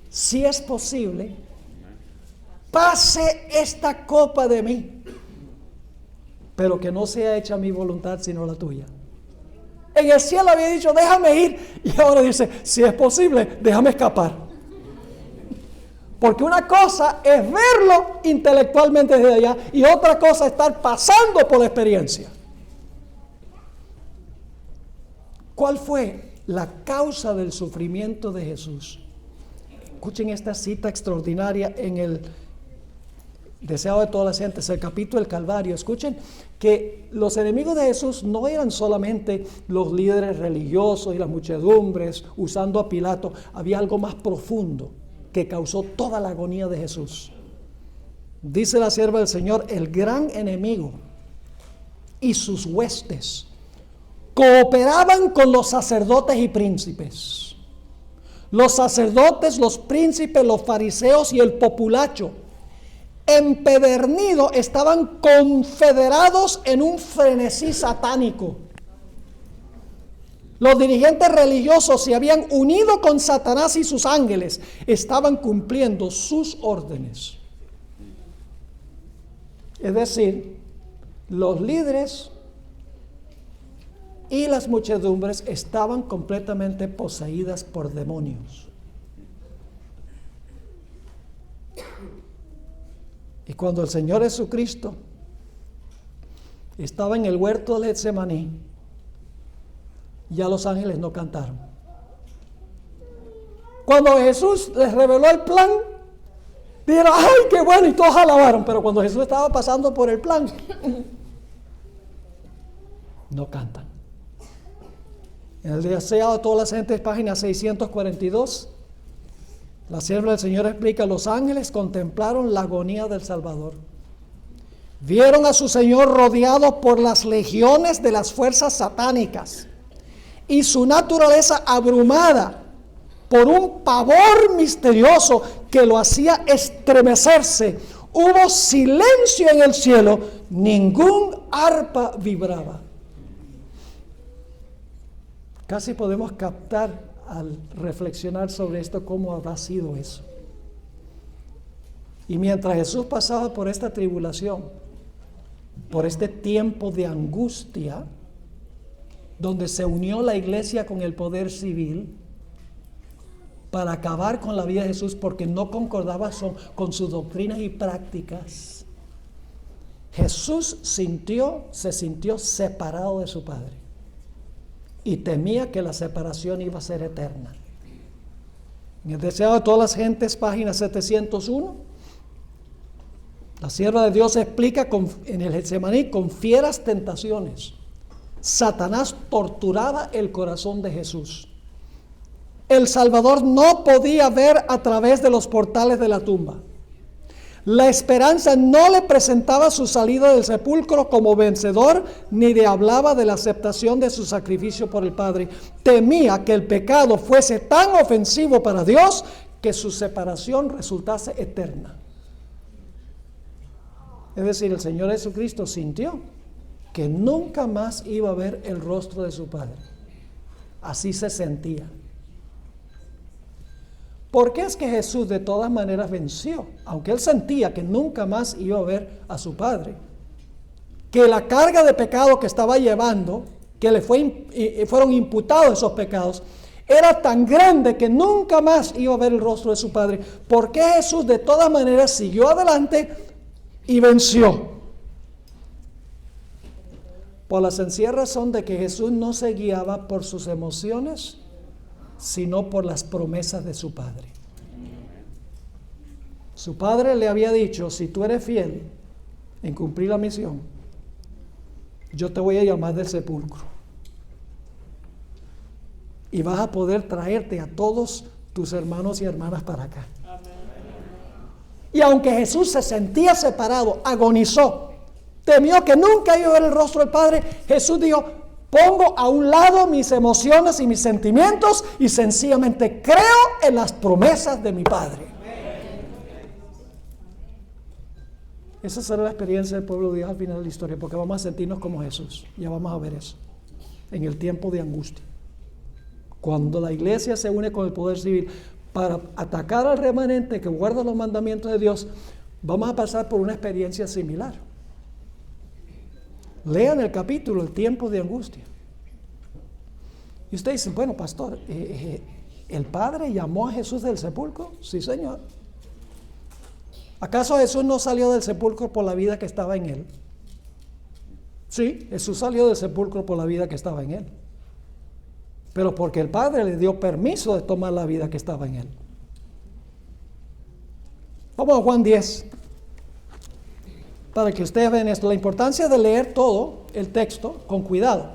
si es posible, pase esta copa de mí, pero que no sea hecha mi voluntad sino la tuya. En el cielo había dicho: déjame ir, y ahora dice: si es posible, déjame escapar. Porque una cosa es verlo intelectualmente desde allá y otra cosa es estar pasando por la experiencia. ¿Cuál fue la causa del sufrimiento de Jesús? Escuchen esta cita extraordinaria en el Deseado de todas las gentes, el capítulo del Calvario. Escuchen que los enemigos de Jesús no eran solamente los líderes religiosos y las muchedumbres usando a Pilato. Había algo más profundo que causó toda la agonía de Jesús. Dice la sierva del Señor: el gran enemigo y sus huestes cooperaban con los sacerdotes y príncipes. Los sacerdotes, los príncipes, los fariseos y el populacho empedernidos estaban confederados en un frenesí satánico. Los dirigentes religiosos se habían unido con Satanás y sus ángeles, estaban cumpliendo sus órdenes. Es decir, los líderes y las muchedumbres estaban completamente poseídas por demonios. Y cuando el Señor Jesucristo estaba en el huerto de Getsemaní, ya los ángeles no cantaron. Cuando Jesús les reveló el plan, dijeron: ¡ay, qué bueno! Y todos alabaron. Pero cuando Jesús estaba pasando por el plan, no cantan. En el Deseado de todas las gentes, página 642, la sierva del Señor explica: los ángeles contemplaron la agonía del Salvador. Vieron a su Señor rodeado por las legiones de las fuerzas satánicas y su naturaleza abrumada por un pavor misterioso que lo hacía estremecerse. Hubo silencio en el cielo, ningún arpa vibraba. Casi podemos captar al reflexionar sobre esto cómo habrá sido eso. Y mientras Jesús pasaba por esta tribulación, por este tiempo de angustia, donde se unió la iglesia con el poder civil para acabar con la vida de Jesús porque no concordaba con sus doctrinas y prácticas, Jesús se sintió separado de su Padre y temía que la separación iba a ser eterna. En el Deseado de todas las gentes, página 701, la sierva de Dios explica en el Getsemaní con fieras tentaciones. Satanás torturaba el corazón de Jesús. El Salvador no podía ver a través de los portales de la tumba. La esperanza no le presentaba su salida del sepulcro como vencedor, ni le hablaba de la aceptación de su sacrificio por el Padre. Temía que el pecado fuese tan ofensivo para Dios que su separación resultase eterna. Es decir, el Señor Jesucristo sintió que nunca más iba a ver el rostro de su Padre. Así se sentía. ¿Por qué es que Jesús de todas maneras venció? Aunque él sentía que nunca más iba a ver a su Padre, que la carga de pecado que estaba llevando, que le fueron imputados esos pecados, era tan grande que nunca más iba a ver el rostro de su Padre. ¿Por qué Jesús de todas maneras siguió adelante y venció? Por la sencilla razón de que Jesús no se guiaba por sus emociones, sino por las promesas de su Padre. Su Padre le había dicho: si tú eres fiel en cumplir la misión, yo te voy a llamar del sepulcro y vas a poder traerte a todos tus hermanos y hermanas para acá. Y aunque Jesús se sentía separado, agonizó, temió que nunca iba a ver el rostro del Padre, Jesús dijo: pongo a un lado mis emociones y mis sentimientos y sencillamente creo en las promesas de mi Padre. Esa será la experiencia del pueblo de Dios al final de la historia, porque vamos a sentirnos como Jesús. Ya vamos a ver eso en el tiempo de angustia. Cuando la iglesia se une con el poder civil para atacar al remanente que guarda los mandamientos de Dios, vamos a pasar por una experiencia similar. Lean el capítulo, el tiempo de angustia. Y ustedes dicen: bueno, pastor, ¿el Padre llamó a Jesús del sepulcro? Sí, Señor. ¿Acaso Jesús no salió del sepulcro por la vida que estaba en él? Sí, Jesús salió del sepulcro por la vida que estaba en él, pero porque el Padre le dio permiso de tomar la vida que estaba en él. Vamos a Juan 10. Para que ustedes vean esto, la importancia de leer todo el texto con cuidado.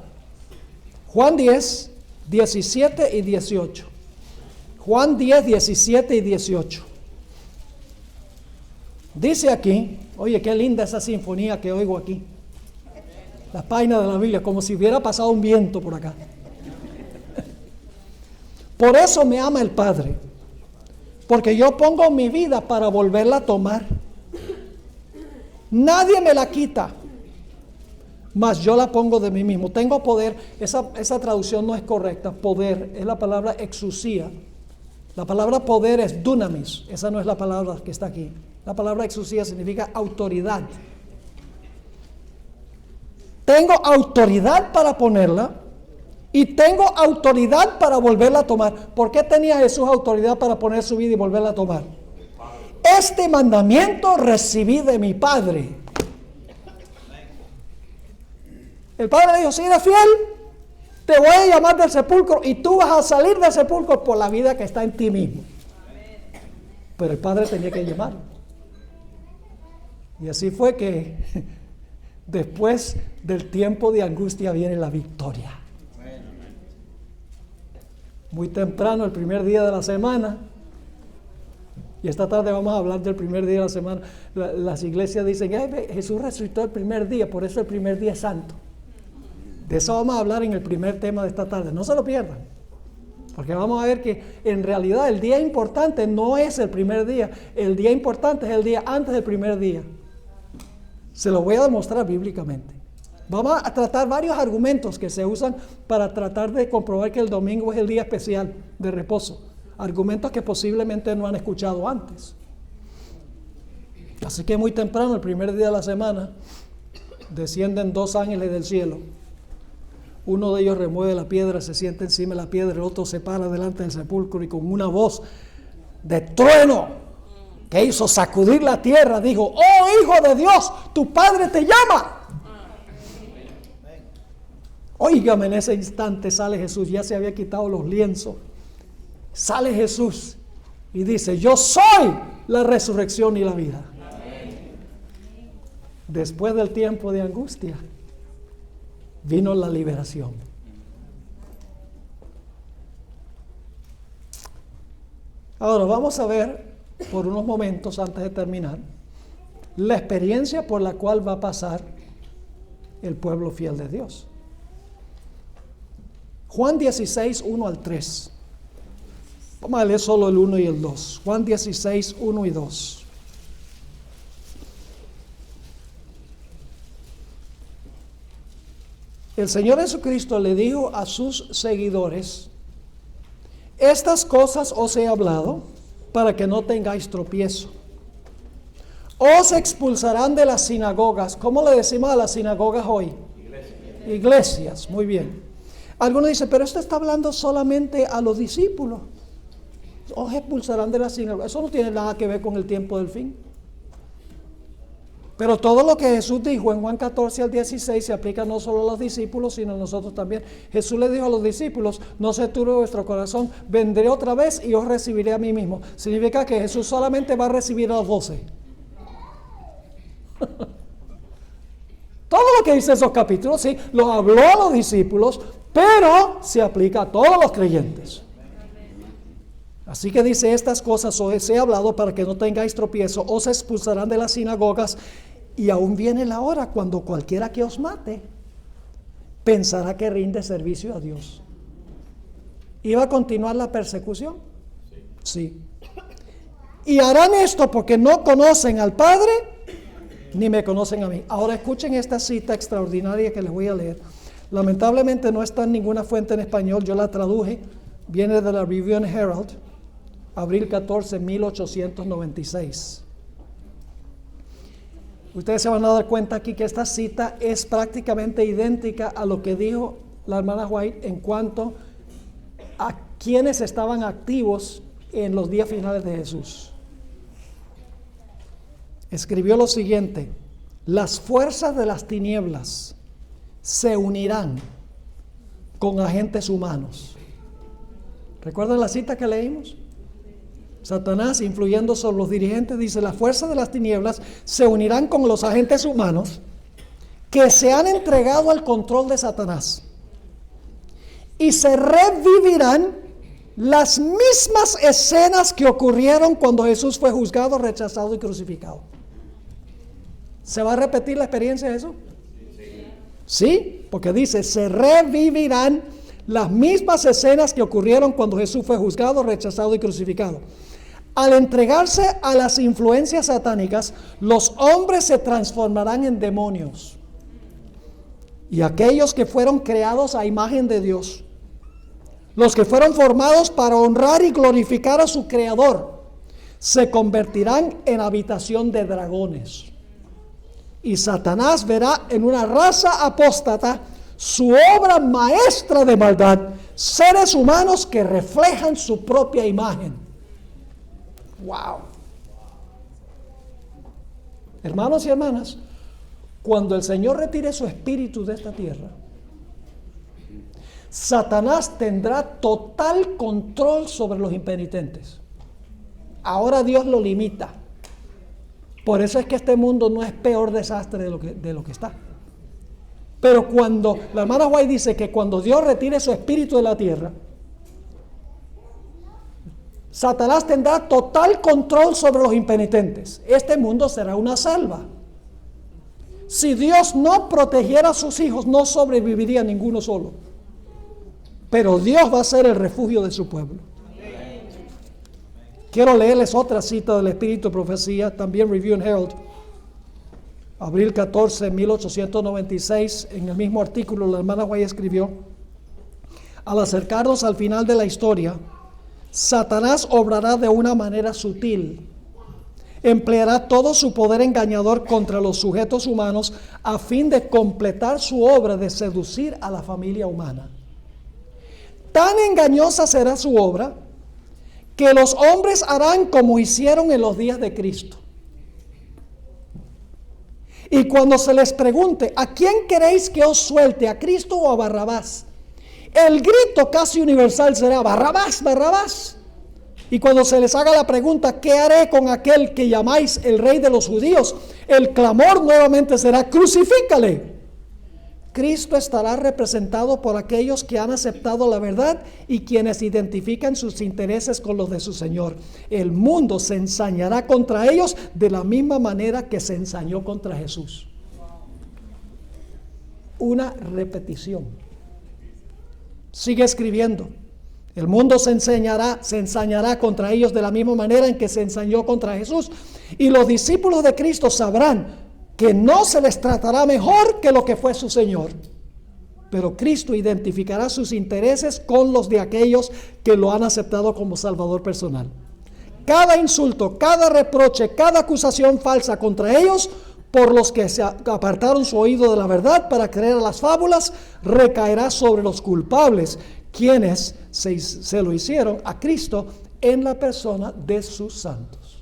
Juan 10, 17 y 18. Juan 10, 17 y 18. Dice aquí, oye, qué linda esa sinfonía que oigo aquí. La página de la Biblia, como si hubiera pasado un viento por acá. Por eso me ama el Padre, porque yo pongo mi vida para volverla a tomar. Nadie me la quita, mas yo la pongo de mí mismo. Tengo poder. Esa traducción no es correcta. Poder es la palabra exousia. La palabra poder es dunamis. Esa no es la palabra que está aquí. La palabra exousia significa autoridad. Tengo autoridad para ponerla y tengo autoridad para volverla a tomar. ¿Por qué tenía Jesús autoridad para poner su vida y volverla a tomar? Este mandamiento recibí de mi Padre. El Padre le dijo: si eres fiel, te voy a llamar del sepulcro y tú vas a salir del sepulcro por la vida que está en ti mismo. Pero el Padre tenía que llamarlo. Y así fue que después del tiempo de angustia viene la victoria. Muy temprano, el primer día de la semana. Y esta tarde vamos a hablar del primer día de la semana. Las iglesias dicen: Jesús resucitó el primer día, por eso el primer día es santo. De eso vamos a hablar en el primer tema de esta tarde. No se lo pierdan, porque vamos a ver que en realidad el día importante no es el primer día. El día importante es el día antes del primer día. Se lo voy a demostrar bíblicamente. Vamos a tratar varios argumentos que se usan para tratar de comprobar que el domingo es el día especial de reposo. Argumentos que posiblemente no han escuchado antes. Así que muy temprano, el primer día de la semana, descienden 2 ángeles del cielo. Uno de ellos remueve la piedra, se sienta encima de la piedra, el otro se para delante del sepulcro y con una voz de trueno que hizo sacudir la tierra, dijo: ¡Oh Hijo de Dios, tu Padre te llama! Óigame, en ese instante sale Jesús, ya se había quitado los lienzos. Sale Jesús y dice: yo soy la resurrección y la vida. Después del tiempo de angustia, vino la liberación. Ahora vamos a ver por unos momentos, antes de terminar, la experiencia por la cual va a pasar el pueblo fiel de Dios. Juan 16, 1 al 3. Vamos a leer solo el 1 y el 2. Juan 16, 1 y 2. El Señor Jesucristo le dijo a sus seguidores: estas cosas os he hablado para que no tengáis tropiezo. Os expulsarán de las sinagogas. ¿Cómo le decimos a las sinagogas hoy? Iglesias, muy bien. Algunos dicen: pero esto está hablando solamente a los discípulos. Os expulsarán de las sinagogas. Eso no tiene nada que ver con el tiempo del fin. Pero todo lo que Jesús dijo en Juan 14 al 16 se aplica no solo a los discípulos, sino a nosotros también. Jesús le dijo a los discípulos: no se turbe vuestro corazón, vendré otra vez y os recibiré a mí mismo. Significa que Jesús solamente va a recibir a los 12. Todo lo que dice esos capítulos, sí, lo habló a los discípulos, pero se aplica a todos los creyentes. Así que dice: estas cosas os he hablado para que no tengáis tropiezo, os expulsarán de las sinagogas, y aún viene la hora cuando cualquiera que os mate pensará que rinde servicio a Dios. ¿Iba a continuar la persecución? Sí. Y harán esto porque no conocen al Padre ni me conocen a mí. Ahora escuchen esta cita extraordinaria que les voy a leer. Lamentablemente no está en ninguna fuente en español, yo la traduje, viene de la Review and Herald, abril 14, 1896. Ustedes se van a dar cuenta aquí que esta cita es prácticamente idéntica a lo que dijo la hermana White en cuanto a quienes estaban activos en los días finales de Jesús. Escribió lo siguiente: las fuerzas de las tinieblas se unirán con agentes humanos. ¿Recuerdan la cita que leímos? Satanás, influyendo sobre los dirigentes, dice: las fuerzas de las tinieblas se unirán con los agentes humanos que se han entregado al control de Satanás, y se revivirán las mismas escenas que ocurrieron cuando Jesús fue juzgado, rechazado y crucificado. ¿Se va a repetir la experiencia de eso? Sí, porque dice: se revivirán las mismas escenas que ocurrieron cuando Jesús fue juzgado, rechazado y crucificado. Al entregarse a las influencias satánicas, los hombres se transformarán en demonios. Y aquellos que fueron creados a imagen de Dios, los que fueron formados para honrar y glorificar a su Creador, se convertirán en habitación de dragones. Y Satanás verá en una raza apóstata su obra maestra de maldad, seres humanos que reflejan su propia imagen. ¡Wow! Hermanos y hermanas, cuando el Señor retire su espíritu de esta tierra, Satanás tendrá total control sobre los impenitentes. Ahora Dios lo limita. Por eso es que este mundo no es peor desastre de lo que está. Pero cuando, la hermana White dice que cuando Dios retire su espíritu de la tierra, Satanás tendrá total control sobre los impenitentes. Este mundo será una selva. Si Dios no protegiera a sus hijos, no sobreviviría ninguno solo. Pero Dios va a ser el refugio de su pueblo. Quiero leerles otra cita del Espíritu de Profecía, también Review and Herald. Abril 14, 1896, en el mismo artículo la hermana White escribió: al acercarnos al final de la historia, Satanás obrará de una manera sutil. Empleará todo su poder engañador contra los sujetos humanos a fin de completar su obra de seducir a la familia humana. Tan engañosa será su obra que los hombres harán como hicieron en los días de Cristo. Y cuando se les pregunte: ¿a quién queréis que os suelte, a Cristo o a Barrabás?, el grito casi universal será: Barrabás, Barrabás. Y cuando se les haga la pregunta: ¿qué haré con aquel que llamáis el rey de los judíos?, el clamor nuevamente será: crucifícale. Cristo estará representado por aquellos que han aceptado la verdad y quienes identifican sus intereses con los de su Señor. El mundo se ensañará contra ellos de la misma manera que se ensañó contra Jesús. Una repetición. Sigue escribiendo: el mundo se ensañará contra ellos de la misma manera en que se ensañó contra Jesús. Y los discípulos de Cristo sabrán que no se les tratará mejor que lo que fue su Señor. Pero Cristo identificará sus intereses con los de aquellos que lo han aceptado como Salvador personal. Cada insulto, cada reproche, cada acusación falsa contra ellos, por los que se apartaron su oído de la verdad para creer a las fábulas, recaerá sobre los culpables, quienes se lo hicieron a Cristo en la persona de sus santos.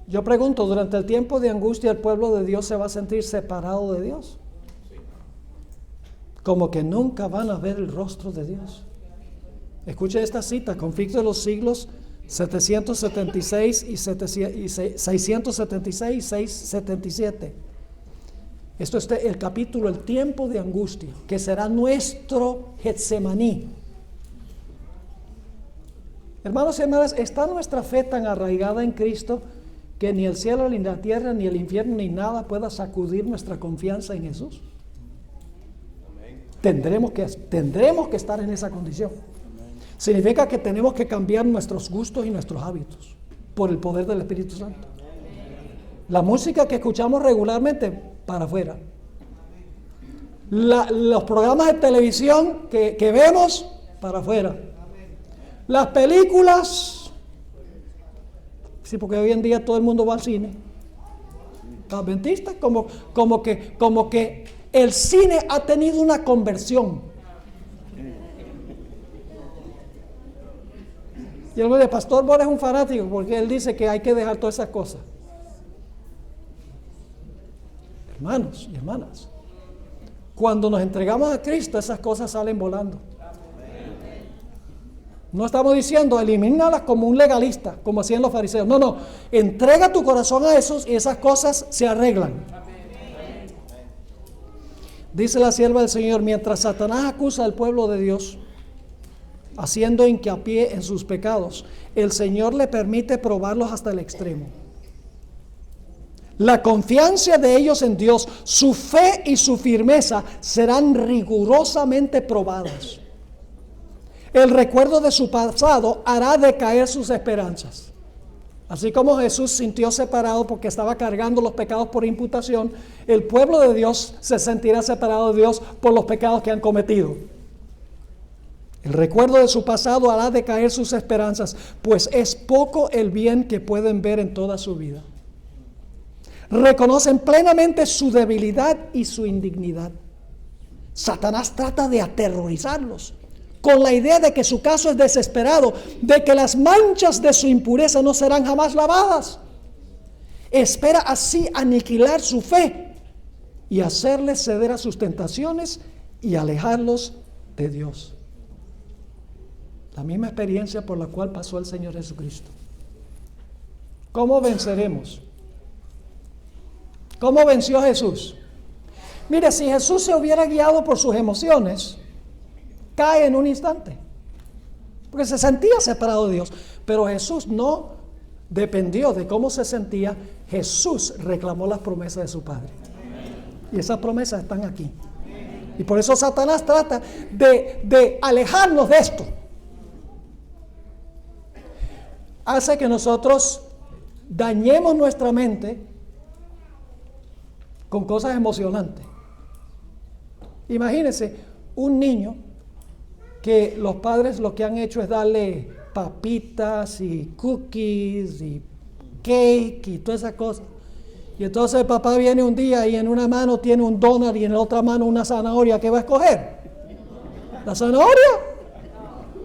Yo pregunto, ¿durante el tiempo de angustia el pueblo de Dios se va a sentir separado de Dios? Como que nunca van a ver el rostro de Dios. Escuche esta cita: conflicto de los siglos 776 y 676 y 677. Esto es el capítulo, el tiempo de angustia, que será nuestro Getsemaní. Hermanos y hermanas, ¿está nuestra fe tan arraigada en Cristo que ni el cielo, ni la tierra, ni el infierno, ni nada pueda sacudir nuestra confianza en Jesús? Tendremos que estar en esa condición. Significa que tenemos que cambiar nuestros gustos y nuestros hábitos por el poder del Espíritu Santo. La música que escuchamos regularmente, para afuera. Los programas de televisión que vemos, para afuera. Las películas, sí, porque hoy en día todo el mundo va al cine. Adventistas, como que el cine ha tenido una conversión. Y el pastor Boris es un fanático porque él dice que hay que dejar todas esas cosas. Hermanos y hermanas, cuando nos entregamos a Cristo, esas cosas salen volando. No estamos diciendo elimínalas como un legalista, como hacían los fariseos. No, entrega tu corazón a esos y esas cosas se arreglan. Dice la sierva del Señor: mientras Satanás acusa al pueblo de Dios, haciendo hincapié en sus pecados, el Señor le permite probarlos hasta el extremo. La confianza de ellos en Dios, su fe y su firmeza serán rigurosamente probadas. El recuerdo de su pasado hará decaer sus esperanzas. Así como Jesús sintió separado porque estaba cargando los pecados por imputación, el pueblo de Dios se sentirá separado de Dios por los pecados que han cometido. El recuerdo de su pasado hará decaer sus esperanzas, pues es poco el bien que pueden ver en toda su vida. Reconocen plenamente su debilidad y su indignidad. Satanás trata de aterrorizarlos con la idea de que su caso es desesperado, de que las manchas de su impureza no serán jamás lavadas. Espera así aniquilar su fe y hacerles ceder a sus tentaciones y alejarlos de Dios. La misma experiencia por la cual pasó el Señor Jesucristo. ¿Cómo venceremos? ¿Cómo venció Jesús? Mire, si Jesús se hubiera guiado por sus emociones, cae en un instante, porque se sentía separado de Dios. Pero Jesús no dependió de cómo se sentía. Jesús reclamó las promesas de su Padre, y esas promesas están aquí. Y por eso Satanás trata de alejarnos de esto. Hace que nosotros dañemos nuestra mente con cosas emocionantes. Imagínense un niño que los padres lo que han hecho es darle papitas y cookies y cake y todas esas cosas. Y entonces el papá viene un día y en una mano tiene un donut y en la otra mano una zanahoria. ¿Qué va a escoger? ¿La zanahoria?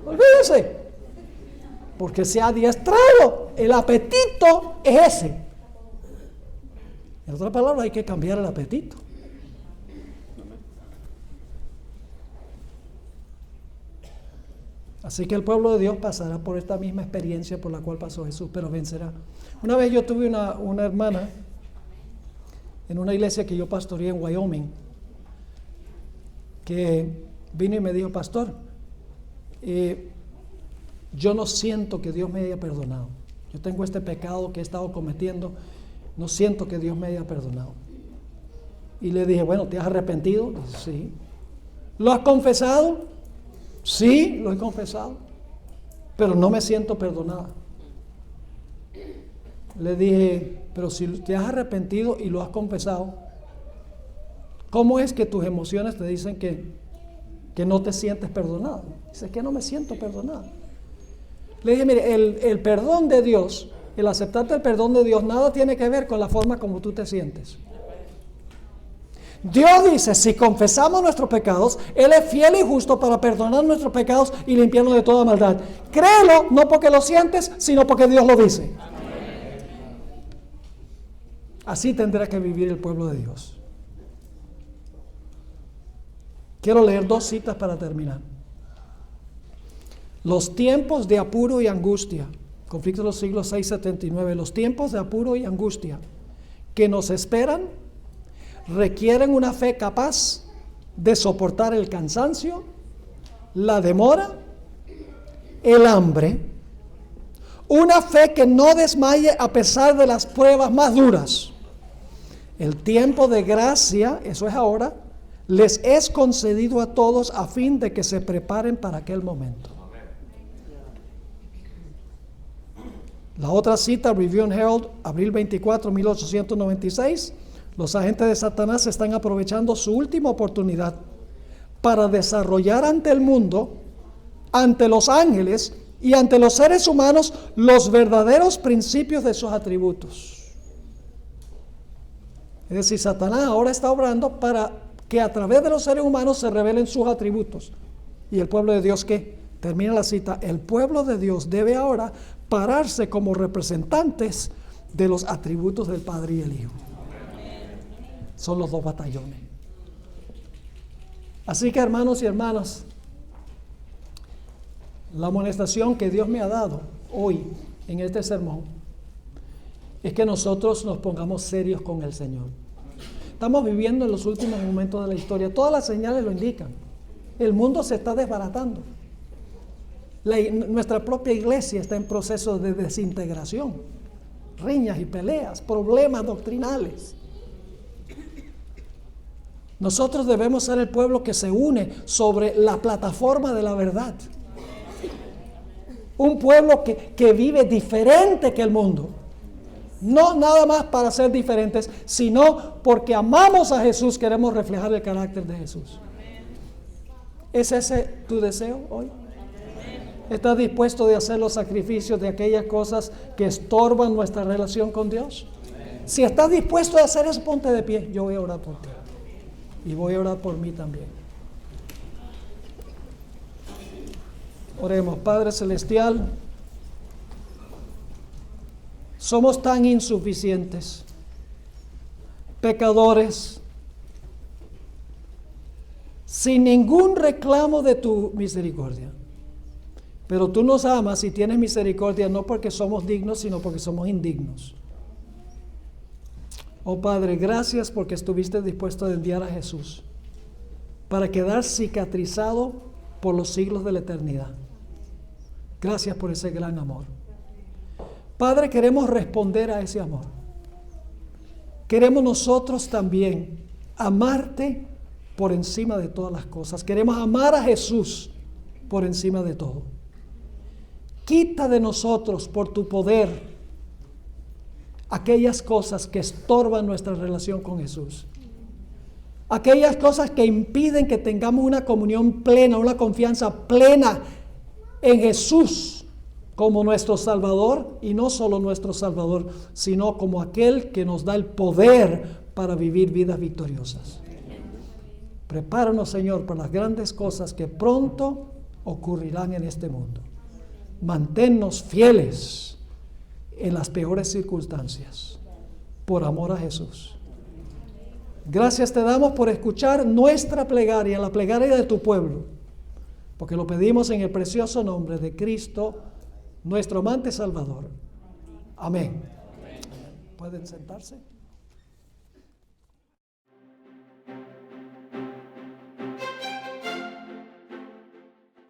Olvídese. Porque se ha adiestrado. El apetito es ese. En otras palabras, hay que cambiar el apetito. Así que el pueblo de Dios pasará por esta misma experiencia por la cual pasó Jesús, pero vencerá. Una vez yo tuve una hermana en una iglesia que yo pastoreé en Wyoming, que vino y me dijo: pastor, yo no siento que Dios me haya perdonado. Yo tengo este pecado que he estado cometiendo, no siento que Dios me haya perdonado. Y le dije: bueno, ¿te has arrepentido? Dice: sí. ¿Lo has confesado? Sí, lo he confesado, pero no me siento perdonada. Le dije: pero si te has arrepentido y lo has confesado, ¿cómo es que tus emociones te dicen que no te sientes perdonada? Dice: que no me siento perdonada. Le dije: mire, el perdón de Dios, el aceptarte el perdón de Dios, nada tiene que ver con la forma como tú te sientes. Dios dice: si confesamos nuestros pecados, Él es fiel y justo para perdonar nuestros pecados y limpiarnos de toda maldad. Créelo, no porque lo sientes, sino porque Dios lo dice. Así tendrá que vivir el pueblo de Dios. Quiero leer 2 citas para terminar. Los tiempos de apuro y angustia, conflicto de los siglos 6, 79, los tiempos de apuro y angustia que nos esperan requieren una fe capaz de soportar el cansancio, la demora, el hambre, una fe que no desmaye a pesar de las pruebas más duras. El tiempo de gracia, eso es ahora, les es concedido a todos a fin de que se preparen para aquel momento. La otra cita, Review and Herald, abril 24, 1896. Los agentes de Satanás están aprovechando su última oportunidad para desarrollar ante el mundo, ante los ángeles y ante los seres humanos los verdaderos principios de sus atributos. Es decir, Satanás ahora está obrando para que a través de los seres humanos se revelen sus atributos. ¿Y el pueblo de Dios qué? Termina la cita: el pueblo de Dios debe ahora pararse como representantes de los atributos del Padre y el Hijo. Son los 2 batallones. Así que, hermanos y hermanas, la amonestación que Dios me ha dado hoy en este sermón es que nosotros nos pongamos serios con el Señor. Estamos viviendo en los últimos momentos de la historia. Todas las señales lo indican. El mundo se está desbaratando. Nuestra propia iglesia está en proceso de desintegración. Riñas y peleas, problemas doctrinales. Nosotros debemos ser el pueblo que se une sobre la plataforma de la verdad. Un pueblo que vive diferente que el mundo. No nada más para ser diferentes, sino porque amamos a Jesús, queremos reflejar el carácter de Jesús. ¿Es ese tu deseo hoy? ¿Estás dispuesto de hacer los sacrificios de aquellas cosas que estorban nuestra relación con Dios? Si estás dispuesto a hacer eso, ponte de pie. Yo voy a orar por ti. Y voy a orar por mí también. Oremos. Padre Celestial, somos tan insuficientes, pecadores, sin ningún reclamo de tu misericordia. Pero tú nos amas y tienes misericordia no porque somos dignos, sino porque somos indignos. Oh Padre, gracias porque estuviste dispuesto a enviar a Jesús para quedar cicatrizado por los siglos de la eternidad. Gracias por ese gran amor. Padre, queremos responder a ese amor. Queremos nosotros también amarte por encima de todas las cosas. Queremos amar a Jesús por encima de todo. Quita de nosotros por tu poder aquellas cosas que estorban nuestra relación con Jesús. aquellas cosas que impiden que tengamos una comunión plena, una confianza plena en Jesús como nuestro Salvador, y no solo nuestro Salvador, sino como aquel que nos da el poder para vivir vidas victoriosas. Prepáranos, Señor, para las grandes cosas que pronto ocurrirán en este mundo. Manténnos fieles en las peores circunstancias, por amor a Jesús. Gracias te damos por escuchar nuestra plegaria, la plegaria de tu pueblo, porque lo pedimos en el precioso nombre de Cristo, nuestro amante Salvador. Amén. ¿Pueden sentarse?